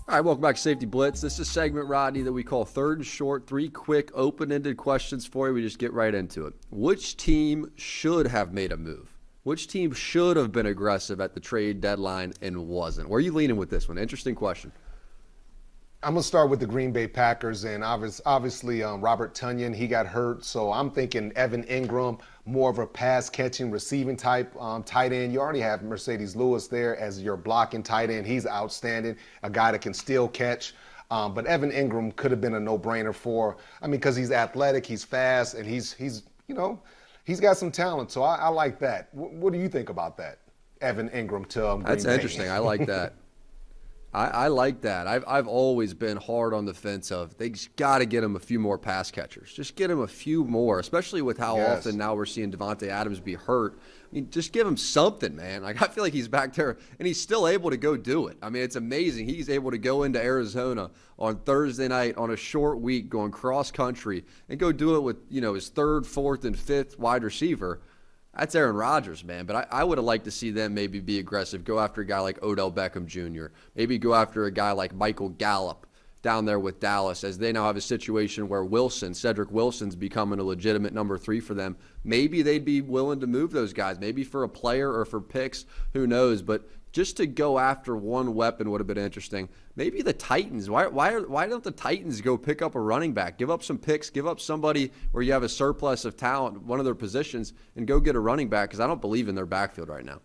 All right, welcome back to Safety Blitz. This is a segment, Rodney, that we call Third and Short. 3 quick, open-ended questions for you. We just get right into it. Which team should have made a move? Which team should have been aggressive at the trade deadline and wasn't? Where are you leaning with this one? Interesting question. I'm going to start with the Green Bay Packers, and obviously Robert Tonyan, he got hurt, so I'm thinking Evan Ingram, more of a pass-catching, receiving type tight end. You already have Mercedes Lewis there as your blocking tight end. He's outstanding, a guy that can still catch. But Evan Ingram could have been a no-brainer because he's athletic, he's fast, and he's got some talent. So I like that. What do you think about that, Evan Ingram to Green Bay? That's interesting. I like that. I like that. I've always been hard on the fence of they just got to get him a few more pass catchers. Just get him a few more, especially with how often now we're seeing Devontae Adams be hurt. I mean, just give him something, man. Like, I feel like he's back there, and he's still able to go do it. I mean, it's amazing. He's able to go into Arizona on Thursday night on a short week going cross-country and go do it with, his third, fourth, and fifth wide receiver. That's Aaron Rodgers, man. But I would have liked to see them maybe be aggressive, go after a guy like Odell Beckham Jr., maybe go after a guy like Michael Gallup down there with Dallas, as they now have a situation where Cedric Wilson's becoming a legitimate number 3 for them. Maybe they'd be willing to move those guys, maybe for a player or for picks, who knows. But just to go after one weapon would have been interesting. Maybe the Titans. Why don't the Titans go pick up a running back? Give up some picks. Give up somebody where you have a surplus of talent, one of their positions, and go get a running back, because I don't believe in their backfield right now.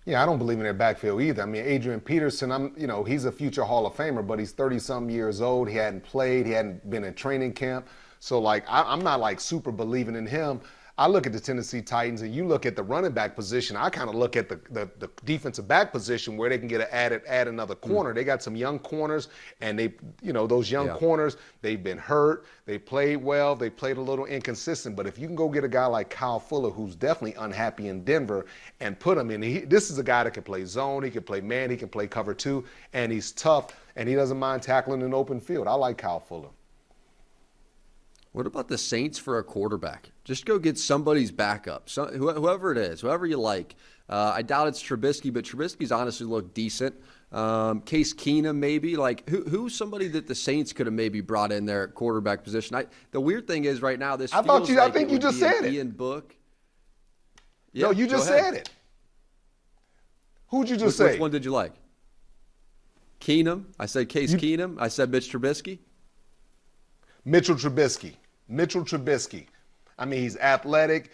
Yeah, I don't believe in their backfield either. I mean, Adrian Peterson, he's a future Hall of Famer, but he's 30-something years old. He hadn't played. He hadn't been in training camp. So, I'm not, super believing in him. I look at the Tennessee Titans, and you look at the running back position. I kind of look at the defensive back position where they can add another corner. They got some young corners, and those young corners, they've been hurt. They played well. They played a little inconsistent. But if you can go get a guy like Kyle Fuller, who's definitely unhappy in Denver, and put him in, this is a guy that can play zone. He can play man. He can play cover 2, and he's tough, and he doesn't mind tackling in open field. I like Kyle Fuller. What about the Saints for a quarterback? Just go get somebody's backup, whoever it is, whoever you like. I doubt it's Trubisky, but Trubisky's honestly looked decent. Case Keenum maybe. Who's somebody that the Saints could have maybe brought in there at quarterback position? The weird thing is right now, I think you just said it. Ian Book. Yeah, no, you just said it. Who'd you just say? Which one did you like? Keenum. I said Case Keenum. I said Mitch Trubisky. Mitchell Trubisky. I mean, he's athletic.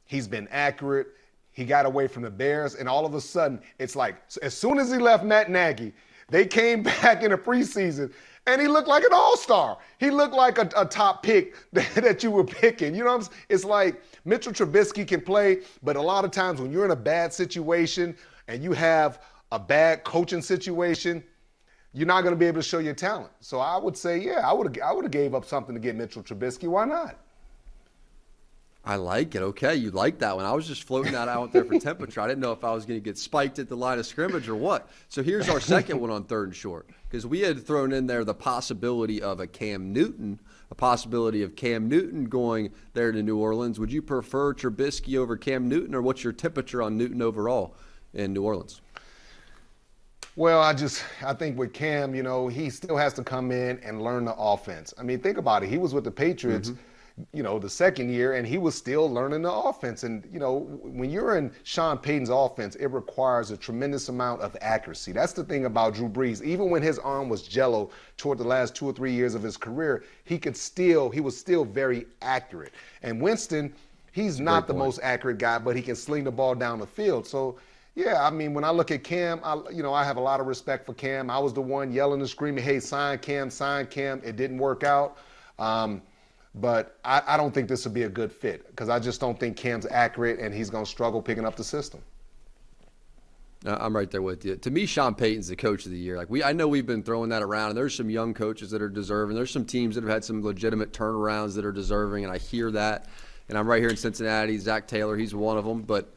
He's been accurate. He got away from the Bears, and all of a sudden, it's like as soon as he left Matt Nagy, they came back in the preseason, and he looked like an all-star. He looked like a top pick that you were picking. You know what I'm saying? It's like Mitchell Trubisky can play, but a lot of times when you're in a bad situation and you have a bad coaching situation, you're not going to be able to show your talent. So I would say, I would have gave up something to get Mitchell Trubisky. Why not? I like it. Okay, you like that one. I was just floating that out there for temperature. I didn't know if I was going to get spiked at the line of scrimmage or what. So here's our second one on Third and Short, because we had thrown in there the possibility of a possibility of Cam Newton going there to New Orleans. Would you prefer Trubisky over Cam Newton, or what's your temperature on Newton overall in New Orleans? Well, I think with Cam, he still has to come in and learn the offense. I mean, think about it. He was with the Patriots, the second year, and he was still learning the offense. And, when you're in Sean Payton's offense, it requires a tremendous amount of accuracy. That's the thing about Drew Brees. Even when his arm was jello toward the last 2 or 3 years of his career, he was still very accurate. And Winston, he's not the most accurate guy, but he can sling the ball down the field. So, yeah, I mean, when I look at Cam, I have a lot of respect for Cam. I was the one yelling and screaming, hey, sign Cam. It didn't work out. But I don't think this would be a good fit, because I just don't think Cam's accurate, and he's going to struggle picking up the system. I'm right there with you. To me, Sean Payton's the coach of the year. I know we've been throwing that around, and there's some young coaches that are deserving. There's some teams that have had some legitimate turnarounds that are deserving, and I hear that. And I'm right here in Cincinnati. Zach Taylor, he's one of them. But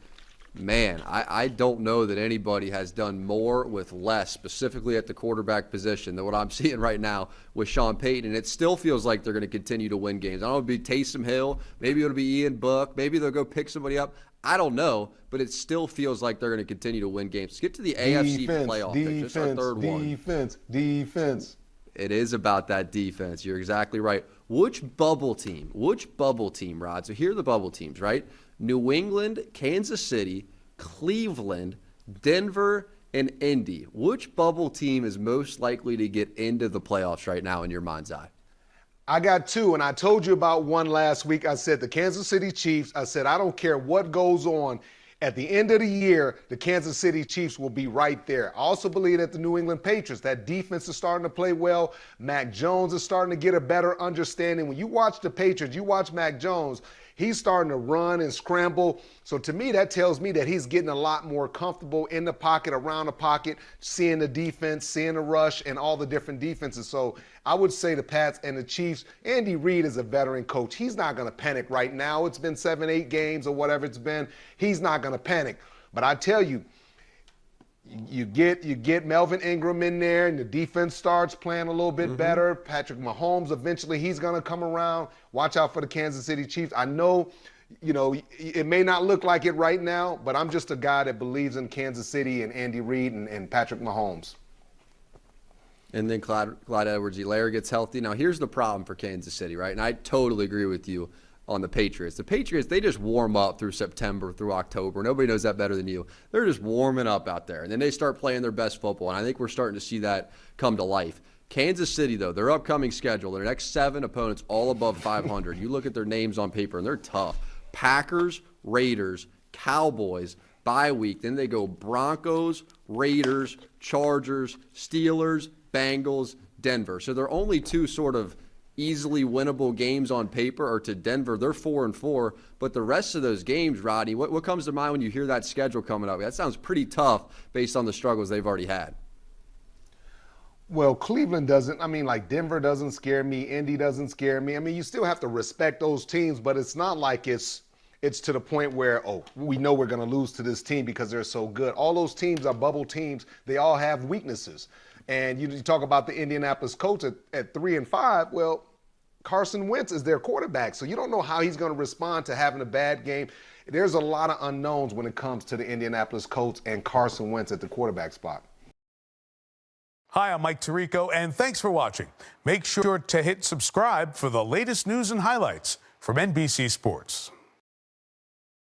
man, I don't know that anybody has done more with less, specifically at the quarterback position, than what I'm seeing right now with Sean Payton. And it still feels like they're going to continue to win games. I don't know if it'll be Taysom Hill. Maybe it'll be Ian Book. Maybe they'll go pick somebody up. I don't know, but it still feels like they're going to continue to win games. Let's get to the AFC playoff picture. It's our third one. Defense. It is about that defense. You're exactly right. Which bubble team, Rod? So here are the bubble teams, right? New England, Kansas City, Cleveland, Denver, and Indy. Which bubble team is most likely to get into the playoffs right now in your mind's eye? I got two, and I told you about one last week. I said the Kansas City Chiefs. I said I don't care what goes on. At the end of the year, the Kansas City Chiefs will be right there. I also believe that the New England Patriots, that defense is starting to play well. Mac Jones is starting to get a better understanding. When you watch the Patriots, you watch Mac Jones, he's starting to run and scramble. So to me, that tells me that he's getting a lot more comfortable in the pocket, around the pocket, seeing the defense, seeing the rush, and all the different defenses. So I would say the Pats and the Chiefs. Andy Reid is a veteran coach. He's not going to panic right now. It's been 7-8 games or whatever it's been. He's not going to panic. But I tell you, you get Melvin Ingram in there, and the defense starts playing a little bit better. Patrick Mahomes, eventually he's going to come around. Watch out for the Kansas City Chiefs. I know, it may not look like it right now, but I'm just a guy that believes in Kansas City and Andy Reid and Patrick Mahomes. And then Clyde Edwards-Helaire gets healthy. Now, here's the problem for Kansas City, right? And I totally agree with you on the Patriots. The Patriots, they just warm up through September, through October. Nobody knows that better than you. They're just warming up out there. And then they start playing their best football. And I think we're starting to see that come to life. Kansas City, though, their upcoming schedule, their next 7 opponents all above 500. You look at their names on paper, and they're tough. Packers, Raiders, Cowboys, bye week. Then they go Broncos, Raiders, Chargers, Steelers, Bengals, Denver. So they're only 2 sort of easily winnable games on paper are to Denver. They're 4-4, but the rest of those games, Rodney, what comes to mind when you hear that schedule coming up? That sounds pretty tough based on the struggles they've already had. Well, Cleveland doesn't. I mean, like Denver doesn't scare me. Indy doesn't scare me. I mean, you still have to respect those teams, but it's not like it's to the point where, we know we're going to lose to this team because they're so good. All those teams are bubble teams. They all have weaknesses. And you talk about the Indianapolis Colts at 3-5. Well, Carson Wentz is their quarterback, so you don't know how he's going to respond to having a bad game. There's a lot of unknowns when it comes to the Indianapolis Colts and Carson Wentz at the quarterback spot. Hi, I'm Mike Tirico, and thanks for watching. Make sure to hit subscribe for the latest news and highlights from NBC Sports.